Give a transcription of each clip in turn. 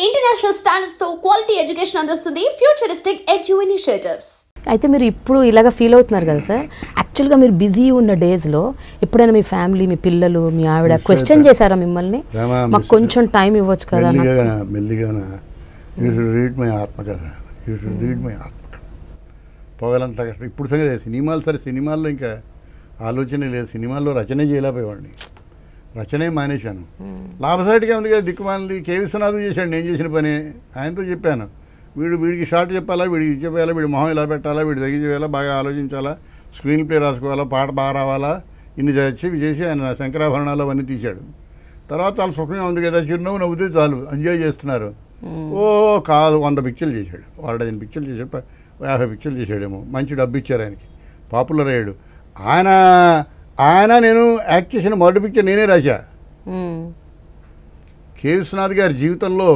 International standards తో quality education అందిస్తుంది futuristic edu initiatives. అయితే మీరు ఇప్పుడు ఇలాగ ఫీల్ అవుతున్నారు కదా సార్, యాక్చువల్గా మీరు బిజీ ఉన్న డేస్లో ఎప్పుడైనా మీ ఫ్యామిలీ, మీ పిల్లలు, మీ ఆవిడ క్వశ్చన్ చేశారా మిమ్మల్ని? మాకు కొంచెం టైం ఇవ్వచ్చు కదా? మెల్లిగా యూ షుడ్ రీడ్ మై ఆత్మకథ, యూ షుడ్ రీడ్ మై ఆత్మకథ. పొగలంతా కష్టం. ఇప్పుడు సంగతి సినిమాలు, సరే సినిమాల్లో ఇంకా ఆలోచనే లేదు. సినిమాల్లో రచనే చేయలేకపోయేవాడిని, రచనే మానేశాను. లాభసాటిగా ఉంది కదా, దిక్కుమాలింది. కే విశ్వనాథం చేశాడు నేను చేసిన పని. ఆయనతో చెప్పాను, వీడికి షార్ట్ చెప్పాలా, వీడికి చెప్పాలా, వీడి మొహం ఇలా పెట్టాలా, వీడి దగ్గర చేయాలా, బాగా ఆలోచించాలా, స్క్రీన్ ప్లే రాసుకోవాలా, పాట బాగా రావాలా, ఇన్ని చేసి ఆయన శంకరాభరణాలు అవన్నీ తీశాడు. తర్వాత వాళ్ళు సుఖంగా ఉంది కదా, చిరునవ్వు నవ్వుతే చాలు, ఎంజాయ్ చేస్తున్నారు. ఓ 100 పిక్చర్లు చేశాడు, 15 పిక్చర్లు చేశాడు, 50 పిక్చర్లు చేశాడేమో. మంచి డబ్బు ఇచ్చారు ఆయనకి, పాపులర్ అయ్యాడు. ఆయన నేను యాక్ట్ చేసిన మొదటి పిక్చర్ నేనే రాశా. కె విశ్వనాథ్ గారి జీవితంలో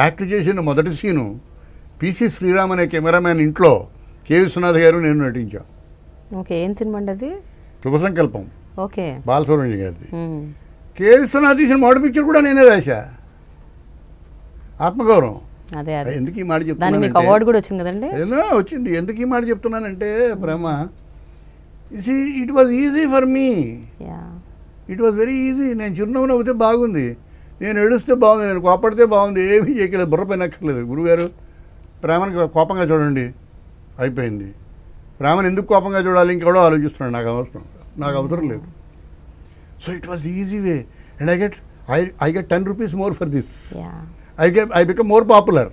యాక్ట్ చేసిన మొదటి సీను పిసి శ్రీరామ్ అనే కెమెరామ్యాన్ ఇంట్లో కె విశ్వనాథ్ గారు నేను నటించాం. ఓకే, ఏం సినిమా అండి అది? శుభ సంకల్పం. ఓకే, బాలసుబ్రహ్మణ్యం గారిది. కె విశ్వనాథ్ తీసిన మొదటి పిక్చర్ కూడా నేనే రాశా, ఆత్మగౌరవం. అదే ఎందుకు ఈ మాట చెప్తున్నాను, అవార్డు కూడా వచ్చింది కదండి? ఏదో వచ్చింది. ఎందుకు ఈ మాట చెప్తున్నానంటే ప్రేమ, it was easy for me, it was very easy. నేను చిరునవ్వు నవ్వుతే బాగుంది, నేను ఏడుస్తే బాగుంది, నేను కోపడితే బాగుంది, ఏమీ చేయలేదు, బుర్ర పైన అక్కర్లేదు. గురుగారు ప్రేమని కోపంగా చూడండి, అయిపోయింది. ప్రేమను ఎందుకు కోపంగా చూడాలి, ఇంకెవడో ఆలోచిస్తున్నాడు, నాకు అవసరం లేదు. So it was easy way, and I get 10 rupees more for this. I become more popular.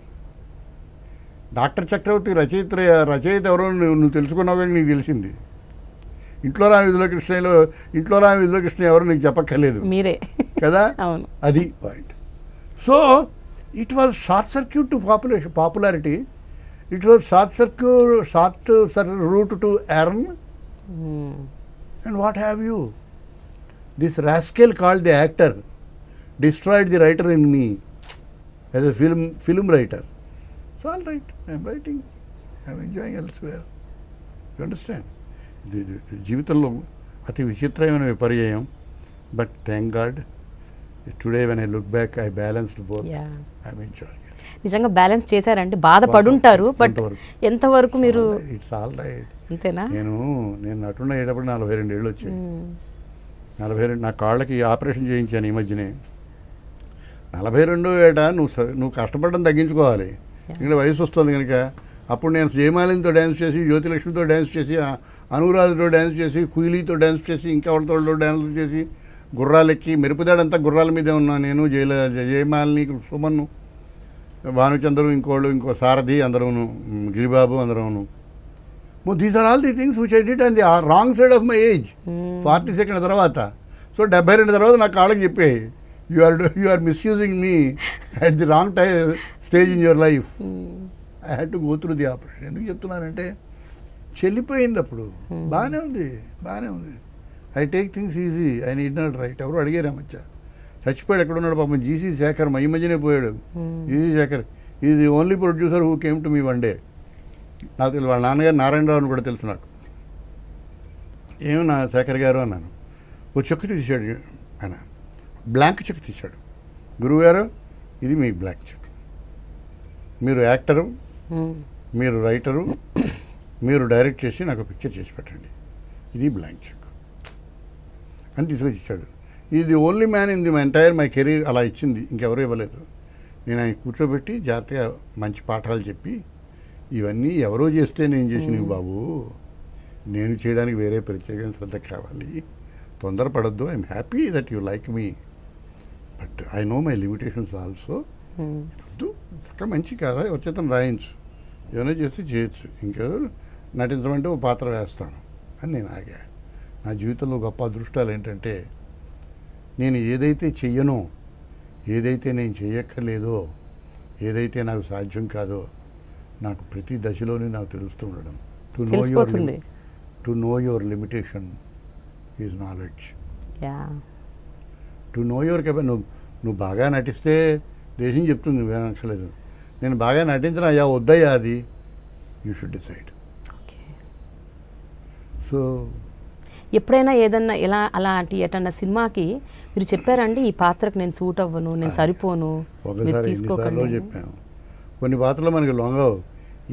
Doctor Chakravarthy రచయిత ఎవరో నువ్వు తెలుసుకున్నావు కానీ నీకు తెలిసింది. ఇంట్లో రామ విధుల కృష్ణ ఎవరు నీకు చెప్పక్కర్లేదు, మీరే కదా. అవును, అది point. So it was short circuit to popularity. It was short route to earn. And what have you, this rascal called the actor destroyed the writer in me as a film writer. So all right, I am writing, I am enjoying elsewhere. You understand? జీవితంలో అతి విచిత్రమైన విపర్యయం. But thank God today when I look back I balanced both. I am enjoying. నిజంగా balance చేశారంటే బాధపడుంటారు, but ఎంతవరకు మీరు? It's all right. అంతేనా? నేను నటున్న అయ్యేటప్పుడు 42 ఏళ్ళు వచ్చాయి. 42 నా కాళ్ళకి ఆపరేషన్ చేయించాను ఈ మధ్యనే. 42వ ఏట నువ్వు కష్టపడడం తగ్గించుకోవాలి, ఇంకా వయసు వస్తుంది కనుక. అప్పుడు నేను జయమాలినితో డ్యాన్స్ చేసి, జ్యోతిలక్ష్మితో డ్యాన్స్ చేసి, అనురాధతో డ్యాన్స్ చేసి, కుయిలీతో డ్యాన్స్ చేసి, ఇంకా వాళ్ళతో డ్యాన్స్ చేసి, గుర్రాలెక్కి, మెరుపుదాడంతా గుర్రాల మీదే ఉన్నాను నేను. జయమాలిని, సుమన్ను, భానుచంద్రు, ఇంకో సారథి, అందరూను, గిరిబాబు, అందరూను. These are all the things which I did and the wrong side of my age. 42 తర్వాత. సో 72 తర్వాత నా కాళ్ళకి చెప్పాయి, you are misusing me at the wrong stage in your life. I had to go through the operation. ఎందుకు చెప్తున్నానంటే చెల్లిపోయింది అప్పుడు. బాగానే ఉంది. I take things easy, I need not right. ఎవరు అడిగారు ఆ మధ్య, చచ్చిపోయాడు, ఎక్కడ ఉన్నాడు పాపం, జీసీ శేఖర్, ఈ మధ్యనే పోయాడు. G C Shekhar is the only producer who came to me one day. నాకు తెలుసు, వాళ్ళ నాన్నగారు నారాయణరావు అని కూడా తెలుసు నాకు. ఏమో నా శేఖర్ గారు అన్నాను. ఓ చెక్ తీశాడు ఆయన, బ్లాంక్ చెక్ తీశాడు. గురువుగారు ఇది మీ బ్లాంక్ చెక్, మీరు యాక్టరు, మీరు రైటరు, మీరు డైరెక్ట్ చేసి నాకు పిక్చర్ చేసి పెట్టండి, ఇది బ్లాంక్ చెక్ అని తీసుకొచ్చి ఇచ్చాడు. ఇది only man in the my career అలా ఇచ్చింది, ఇంకెవరూ ఇవ్వలేదు. నేను ఆయన కూర్చోబెట్టి జాగ్రత్తగా మంచి పాఠాలు చెప్పి, ఇవన్నీ ఎవరో చేస్తే నేను చేసినవి బాబు, నేను చేయడానికి వేరే ప్రత్యేకమైన శ్రద్ధ కావాలి, తొందరపడద్దు. I'm happy that you like me, but I know my limitations also. వద్దు, చక్కగా మంచి కాదా వచ్చేతను రాయించు, ఏమైనా చేస్తే చేయొచ్చు, ఇంకేదో నటించమంటే ఓ పాత్ర వేస్తాను అని నేను ఆగా. నా జీవితంలో గొప్ప అదృష్టాలు ఏంటంటే, నేను ఏదైతే చెయ్యనో, ఏదైతే నేను చేయక్కర్లేదో, ఏదైతే నాకు సాధ్యం కాదో, నాకు ప్రతి దశలోనే నాకు తెలుస్తూ ఉండడం. To know your limitation is knowledge. To know your capacity. నువ్వు బాగా నటిస్తే దేశం చెప్తుంది, నువ్వేనక్కర్లేదు. నేను బాగా నటించిన అయ్యా వద్దయ్యా, అది యూ షుడ్ డిసైడ్. సో ఎప్పుడైనా ఏదన్నా ఇలా అలాంటి ఎటన్నా సినిమాకి మీరు చెప్పారండి ఈ పాత్రకు నేను సూట్ అవ్వను, నేను సరిపోను, మీరు ఒకసారి తీసుకోకండి చెప్పాము. కొన్ని పాత్రలు మనకి లొంగవు.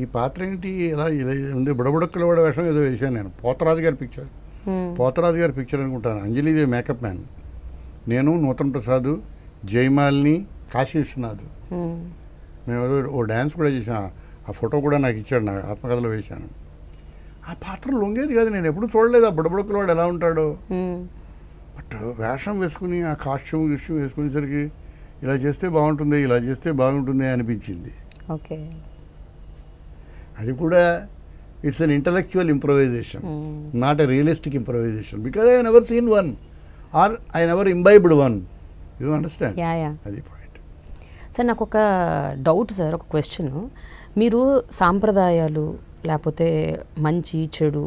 ఈ పాత్ర ఏంటి ఇలా ఇలా ఉంది, బుడబుడక్కల వాడ వేషం ఏదో వేసాను నేను. పోతరాజు గారి పిక్చర్ అనుకుంటాను. అంజలిదేవి మేకప్ మ్యాన్, నేను నూతన్ ప్రసాద్, జయమాలిని, కాశీ విశ్వనాథ్, మేము ఓ డ్యాన్స్ కూడా చేసాను. ఆ ఫోటో కూడా నాకు ఇచ్చాడు, నాకు ఆత్మకథలో వేశాను. ఆ పాత్ర లొంగేది కాదు, నేను ఎప్పుడు చూడలేదు ఆ బుడబుడక్కల వాడు ఎలా ఉంటాడో. బట్ వేషం వేసుకుని ఆ కాస్ట్యూమ్ వేసుకునేసరికి ఇలా చేస్తే బాగుంటుంది, ఇలా చేస్తే బాగుంటుంది అనిపించింది. ఓకే, అది కూడా it's an intellectual improvisation, not a realistic improvisation, because I never seen one or I never imbibed one. You understand? అది పాయింట్. సార్ నాకు ఒక డౌట్ సార్, ఒక క్వశ్చన్. మీరు సాంప్రదాయాలు లేకపోతే మంచి చెడు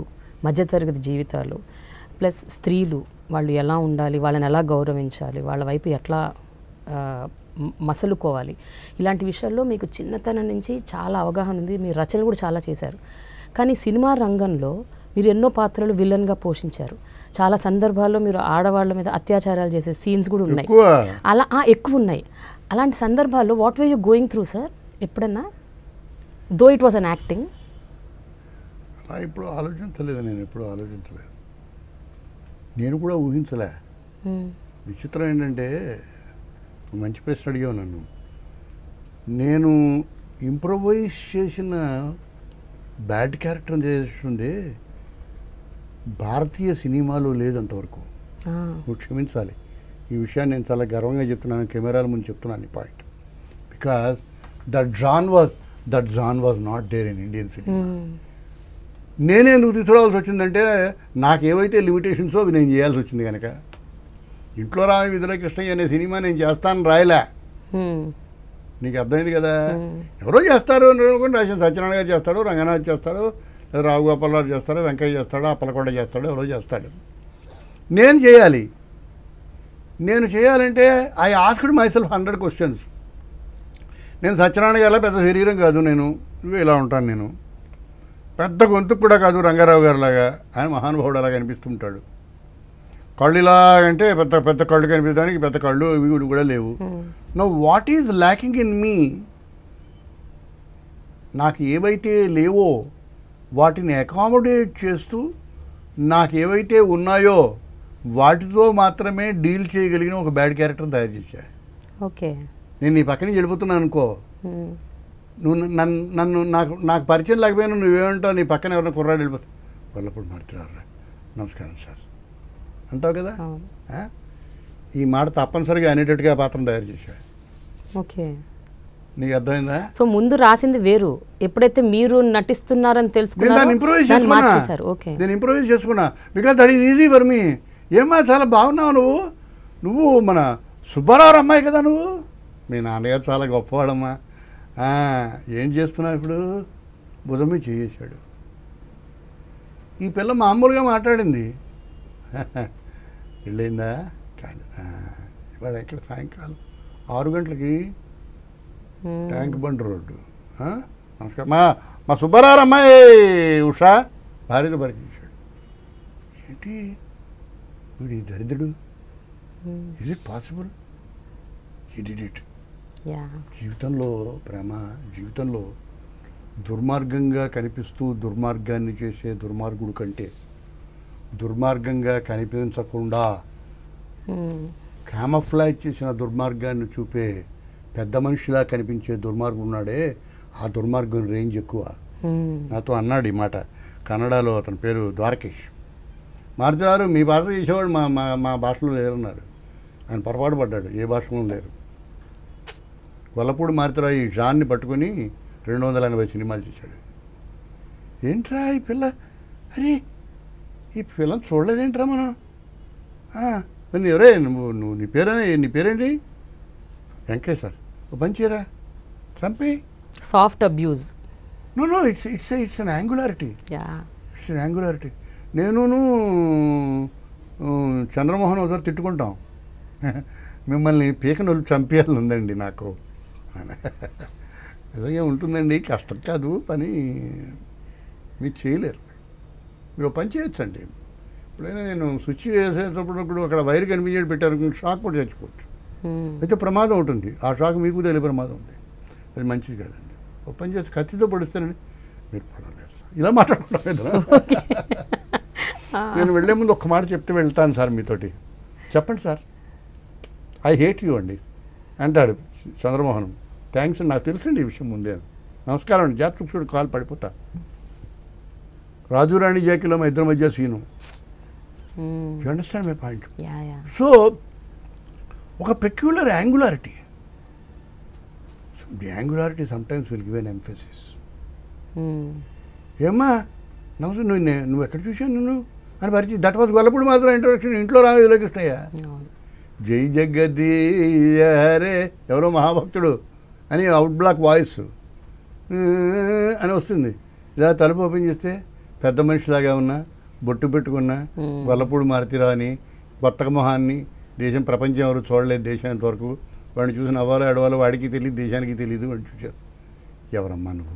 మధ్యతరగతి జీవితాలు ప్లస్ స్త్రీలు వాళ్ళు ఎలా ఉండాలి, వాళ్ళని ఎలా గౌరవించాలి, వాళ్ళ వైపు ఎట్లా మసలుకోవాలి, ఇలాంటి విషయాల్లో మీకు చిన్నతనం నుంచి చాలా అవగాహన ఉంది. మీరు రచనలు కూడా చాలా చేశారు. కానీ సినిమా రంగంలో మీరు ఎన్నో పాత్రలు విలన్గా పోషించారు. చాలా సందర్భాల్లో మీరు ఆడవాళ్ళ మీద అత్యాచారాలు చేసే సీన్స్ కూడా ఉన్నాయి, అలా ఎక్కువ ఉన్నాయి. అలాంటి సందర్భాల్లో what were you going through sir ఎప్పుడన్నా, though it was an acting? అలా ఇప్పుడు ఆలోచించలేదు, నేను కూడా ఊహించలే. విచిత్రం ఏంటంటే, మంచి ప్రశ్న అడిగావు నన్ను. నేను ఇంప్రొవైజ్ చేసిన బ్యాడ్ క్యారెక్టర్ చేస్తుంది భారతీయ సినిమాలో లేదు అంతవరకు. నువ్వు క్షమించాలి, ఈ విషయాన్ని నేను చాలా గర్వంగా చెప్తున్నాను, కెమెరాల ముందు చెప్తున్నాను ఈ point. Because that John was not there in Indian cinema. నేనే ఎందుకు తీసుకురావాల్సి వచ్చిందంటే, నాకు ఏవైతే లిమిటేషన్సో అవి నేను చేయాల్సి వచ్చింది కనుక. ఇంట్లో రాని విధుల కృష్ణయ్య అనే సినిమా నేను చేస్తాను రాయలే, నీకు అర్థమైంది కదా. ఎవరో చేస్తారు అనుకోండి, రాసిన సత్యనారాయణ గారు చేస్తాడు, రంగనాథ్ చేస్తాడు, రావు గోపాలరావు చేస్తాడు, వెంకయ్య చేస్తాడు, అప్పలకొండ చేస్తాడు, ఎవరో చేస్తాడు. నేను చేయాలంటే I asked my self 100 questions. నేను సత్యనారాయణ గారిలా పెద్ద శరీరం కాదు, నేను ఇలా ఉంటాను, నేను పెద్ద గొంతుకు కూడా కాదు రంగారావు గారిలాగా, ఆయన మహానుభావుడు అలాగా అనిపిస్తుంటాడు. కళ్ళు ఇలాగంటే పెద్ద పెద్ద కళ్ళు కనిపించడానికి పెద్ద కళ్ళు ఇవి కూడా లేవు. Know what is lacking in me, నాకు ఏవైతే లేవో వాటిని అకామిడేట్ చేస్తూ నాకు ఏవైతే ఉన్నాయో వాటితో మాత్రమే డీల్ చేయగలిగిన ఒక బ్యాడ్ క్యారెక్టర్ తయారు చేశా. ఓకే, నేను నీ పక్కన వెళ్ళిపోతున్నాను అనుకో, నువ్వు నన్ను నాకు పరిచయం లేకపోయినా నువ్వేమంటావు, నీ పక్కన ఎవరైనా కుర్రాడు వెళ్ళిపోతావు, వాళ్ళప్పుడు మాట్లాడారా నమస్కారం సార్ అంటావు కదా. ఈ మాట తప్పనిసరిగా అనేటట్టుగా పాత్ర తయారు చేశా. ఓకే, నీకు అర్థమైందా? సో ముందు రాసింది వేరు, ఎప్పుడైతే మీరు నటిస్తున్నారని తెలుసుకున్నారో నేను ఇంప్రూవైజ్ చేసుకున్నా. Because that is easy for మీ. ఏమ్మా చాలా బాగున్నావు నువ్వు మన సుబ్బారావు అమ్మాయి కదా నువ్వు, మీ నాన్నగారు చాలా గొప్పవాడమ్మా, ఏం చేస్తున్నావు ఇప్పుడు, భుజం మీద చేసాడు. ఈ పిల్ల మామూలుగా మాట్లాడింది, వెళ్ళిందా కాదు, ఇవాళ ఎక్కడ సాయంకాలం 6 గంటలకి ట్యాంక్ బండ్ రోడ్డు. నమస్కారం, మా సుబ్బారావు అమ్మాయి ఉషా భార్యతో పరిచయించాడు. ఏంటి వీడి దరిద్రుడు, is it possible, he did it. జీవితంలో ప్రేమ, జీవితంలో దుర్మార్గంగా కనిపిస్తూ దుర్మార్గాన్ని చేసే దుర్మార్గుడు కంటే దుర్మార్గంగా కనిపించకుండా క్యామఫ్లాజ్ చేసిన దుర్మార్గాన్ని చూపే పెద్ద మనిషిలా కనిపించే దుర్మార్గుడు ఉన్నాడే, ఆ దుర్మార్గం రేంజ్ ఎక్కువ. నాతో అన్నాడు ఈ మాట, కన్నడలో అతని పేరు ద్వారకేష్. మారుతారు మీ పాత్ర చేసేవాడు మా భాషలో లేరన్నారు. ఆయన పొరపాటు పడ్డాడు, ఏ భాషలో లేరు. గొల్లపూడి మారుతారావు ఈ జాన్ని పట్టుకుని 280 సినిమాలు చేశాడు. ఏంట్రా ఈ పిల్ల, అరే ఈ పిల్లని చూడలేదేంట్రా మనం, ఎవరే నువ్వు నీ పేరేంటి, వెంకయ్య సార్, ఓ పంచేరా చంపి soft abuse. No it's an angularity, నేను చంద్రమోహన్ ఒకసారి తిట్టుకుంటాం, మిమ్మల్ని పీకనొల్లు చంపేయాలని ఉందండి నాకు. నిజంగా ఉంటుందండి, కష్టం కాదు పని, మీరు చేయలేరు. మీరు పని చేయొచ్చండి, ఎప్పుడైనా నేను స్విచ్ వేసేటప్పుడు అక్కడ వైర్ కనిపించేది పెట్టాను, షాక్ కూడా చచ్చిపోవచ్చు. అయితే ప్రమాదం ఉంటుంది, ఆ షాక్ మీకు తెలియ ప్రమాదం ఉంది, అది మంచిది కాదండి. ఓపెన్ చేసి కత్తితో పొడుస్తానండి, మీరు పడలేదు సార్, ఇలా మాట్లాడుకుంటాం కదా. నేను వెళ్ళే ముందు ఒక్క మాట చెప్తే వెళ్తాను సార్ మీతోటి, చెప్పండి సార్, ఐ హేట్ యూ అండి అంటాడు చంద్రమోహన్. థ్యాంక్స్ అండి, నాకు తెలుసండి ఈ విషయం ముందే. నమస్కారం అండి, జాత్ చూడు కాలు పడిపోతా. రాజురాణి జాకీలో మా ఇద్దరి మధ్య scene. You understand my point? So ఒక peculiar angularity, the angularity sometimes will give an emphasis. ఏమ్మా నమస్తే, నువ్వు ఎక్కడ చూసాను నిన్ను అని పరిచయం. దట్ వాజ్ గొల్లపూడి మాత్రం ఇంట్రొడక్షన్. ఇంట్లో రామయ్య కృష్ణయ్య, జై జగదీయ హరే, ఎవరో మహాభక్తుడు అని అవుట్ బ్లాక్ వాయిస్ అని వస్తుంది. ఇలా తలుపు ఓపెన్ చేస్తే పెద్ద మనిషిలాగా ఉన్నా, బొట్టు పెట్టుకున్నా, గొల్లపూడి మారుతిరావు అని కొత్త మొహాన్ని, దేశం ప్రపంచం ఎవరు చూడలేదు దేశానికి వరకు. వాడిని చూసి నవ్వాలో ఎడవాలో వాడికి తెలియదు, దేశానికి తెలియదు. వాడిని చూశారు, ఎవరమ్మా నువ్వు,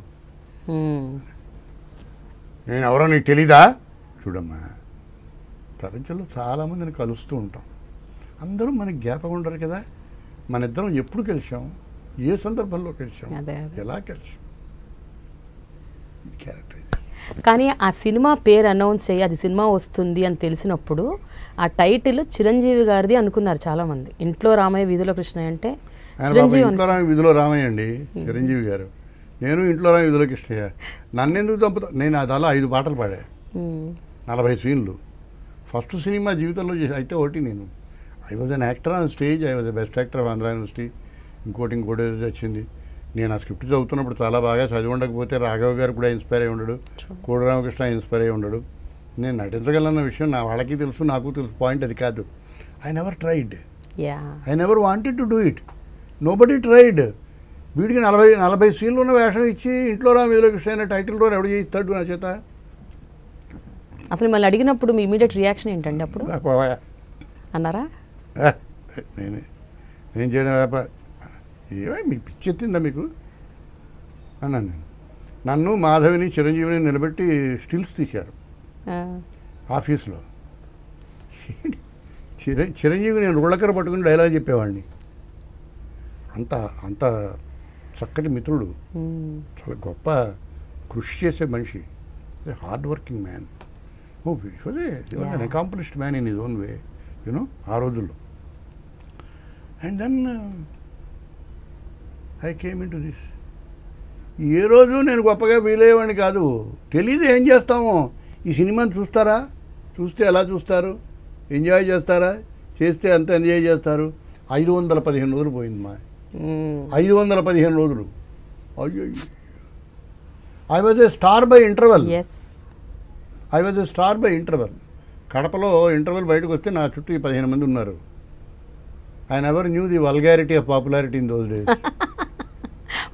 నేను ఎవరో నీకు తెలీదా? చూడమ్మా, ప్రపంచంలో చాలామందిని కలుస్తూ ఉంటాం, అందరూ మనకి జ్ఞాపకం ఉండరు కదా. మన ఇద్దరం ఎప్పుడు కలిసాం, ఏ సందర్భంలో కలిసాం, ఎలా కలిసాం, ఇది క్యారెక్టర్. కానీ ఆ సినిమా పేరు అనౌన్స్ చేయి, అది సినిమా వస్తుంది అని తెలిసినప్పుడు ఆ టైటిల్ చిరంజీవి గారిది అనుకున్నారు చాలామంది. ఇంట్లో రామయ్య వీధిలో కృష్ణయ్య అంటే చిరంజీవి. ఇంట్లో రామయ్య వీధిలో రామయ్య అండి చిరంజీవి గారు, నేను ఇంట్లో రామయ్య వీధిలో కృష్ణయ్య. నన్ను ఎందుకు చంపుతా? నేను అది అలా 5 పాటలు పాడా, 40 సీన్లు. ఫస్ట్ సినిమా జీవితంలో చేసి అయితే ఒకటి, నేను I was an actor on stage, I was the best actor of Andhra university. ఇంకోటి వచ్చింది. నేను ఆ స్క్రిప్ట్ చదువుతున్నప్పుడు చాలా బాగా చదివి ఉండకపోతే రాఘవ గారు కూడా ఇన్స్పైర్ అయ్యి ఉండడు, కోడి రామకృష్ణ ఇన్స్పైర్ అయ్యి ఉండడు. నేను నటించగలన్న విషయం నా వాళ్ళకి తెలుసు, నాకు తెలుసు. పాయింట్ అది కాదు. I never tried, I never wanted to do it, nobody tried. వీడికి 40 సీన్లు ఉన్న వేషం ఇచ్చి ఇంట్లో రామ వీధిలో కృష్ణ అయిన టైటిల్ రోల్ ఎవడు చేయిస్తాడు నా చేత? అసలు మళ్ళీ అడిగినప్పుడు మీ ఇమీడియట్ రియాక్షన్ ఏంటండి అప్పుడు? అన్నారా? నేను చేయడం వ్యాపారం ఏమో మీకు పిచ్చెత్తిందా మీకు అన్నాను నేను. నన్ను మాధవిని చిరంజీవిని నిలబెట్టి స్టిల్స్ తీశారు ఆఫీస్లో. చిరంజీవి నేను రుళ్ళకర పట్టుకుని డైలాగ్ చెప్పేవాడిని. అంత చక్కటి మిత్రుడు, చాలా గొప్ప కృషి చేసే మనిషి, hard working man. An accomplished man in his own way, you know, ఆ రోజుల్లో. And then I came in to this. ఏ రోజు నేను గొప్పగా ఫీల్ అయ్యేవాడిని కాదు. తెలీదు ఏం చేస్తామో. ఈ సినిమాని చూస్తారా, చూస్తే ఎలా చూస్తారు, ఎంజాయ్ చేస్తారా, చేస్తే అంత ఎంజాయ్ చేస్తారు. 515 రోజులు పోయింది మా 515 రోజులు. అయ్యో, I was a star by interval. I was a star by interval. కడపలో ఇంటర్వెల్ బయటకు వస్తే నా చుట్టూ 15 మంది ఉన్నారు. I never knew the vulgarity of popularity in those days.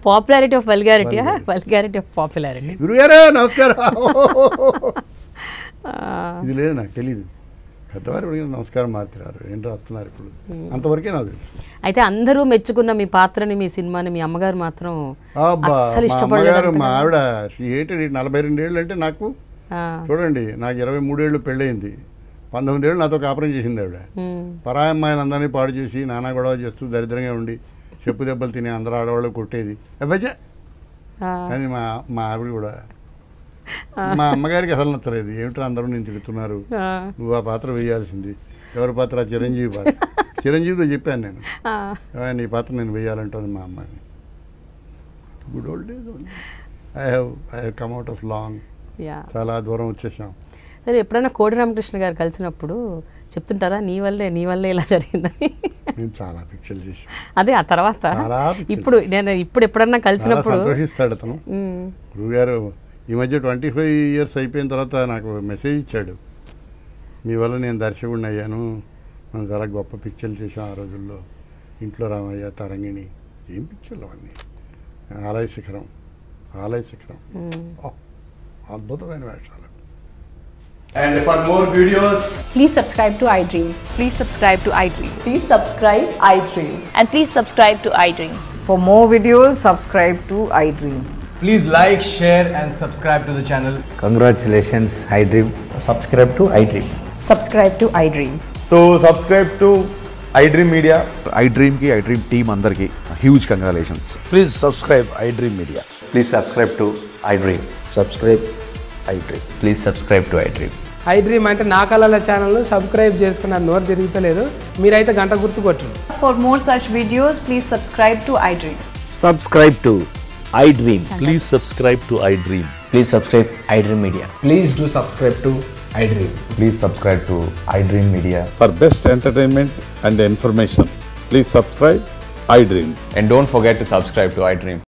Popularity of vulgarity, vulgarity of popularity. గురుగారు నమస్కారం, ఇది లేదు నాకు తెలీదు. పెద్దవారు అడిగిన నమస్కారం మారుతున్నారు, ఏంటి రాస్తున్నారు ఇప్పుడు, అంతవరకే నాకు తెలుసు. అయితే అందరూ మెచ్చుకున్న మీ పాత్రని, మీ సినిమాని మీ అమ్మగారు మాత్రం అమ్మగారు, మా ఆవిడ 42 ఏళ్ళు అంటే నాకు, చూడండి నాకు 23 ఏళ్ళు పెళ్ళయింది, 19 ఏళ్ళు నాతో కాపురం చేసింది ఆవిడ. పరాయి అమ్మాయిని అందరినీ పాడు చేసి నానా గొడవ చేస్తూ దరిద్రంగా ఉండి చెప్పు దెబ్బలు తిని అందరూ ఆడవాళ్ళు కొట్టేది అబ్బాయి అది మా ఆవిడ కూడా. మా అమ్మగారికి అసలు నచ్చలేదు. ఏమిటో అందరూ నేను తిడుతున్నారు, నువ్వు ఆ పాత్ర వేయాల్సింది. ఎవరి పాత్ర? చిరంజీవి పాత్ర. చిరంజీవితో చెప్పాను నేను, నీ పాత్ర నేను వేయాలంటుంది మా అమ్మాయిని. Good old days. I have come out of long, చాలా దూరం వచ్చేసాం. సరే, ఎప్పుడైనా కోడి రామకృష్ణ గారు కలిసినప్పుడు చెప్తుంటారా నీ వల్లే ఇలా జరిగిందని? నేను చాలా పిక్చర్లు చేశాను. అదే ఆ తర్వాత ఇప్పుడు ఎప్పుడన్నా కలిసినప్పుడు సంతోషిస్తాడు అతను. గురుగారు ఈ మధ్య 25 ఇయర్స్ అయిపోయిన తర్వాత నాకు మెసేజ్ ఇచ్చాడు, మీ వల్ల నేను దర్శకుడిని అయ్యాను, మనం చాలా గొప్ప పిక్చర్లు చేసాం ఆ రోజుల్లో. ఇంట్లో రామయ్య, తరంగిణి, ఏం పిక్చర్లు అవన్నీ. ఆలయ శిఖరం అద్భుతమైన వేషాలు. And for more videos, please subscribe to iDream. Please subscribe to iDream. Please subscribe iDream. And please subscribe to iDream. For more videos, subscribe to iDream. please like, share and subscribe to the channel. Congratulations, iDream. Subscribe to iDream. Subscribe to iDream. So subscribe to iDream Media. iDream ki iDream team andarki huge congratulations. Please subscribe iDream Media. Please subscribe to iDream. Subscribe iDream. Please subscribe to iDream. iDream అంటే నా కళల channel subscribe చేసుకున్నారు, నోరు తిరుగుతలేదు, మీరైతే గంట గుర్తు కొట్టండి. For more such videos, please subscribe to iDream. Subscribe to iDream. Please subscribe to iDream. Please subscribe iDream Media. Please do subscribe to iDream. Please subscribe to iDream Media. For best entertainment and information, please subscribe iDream. And don't forget to subscribe to iDream.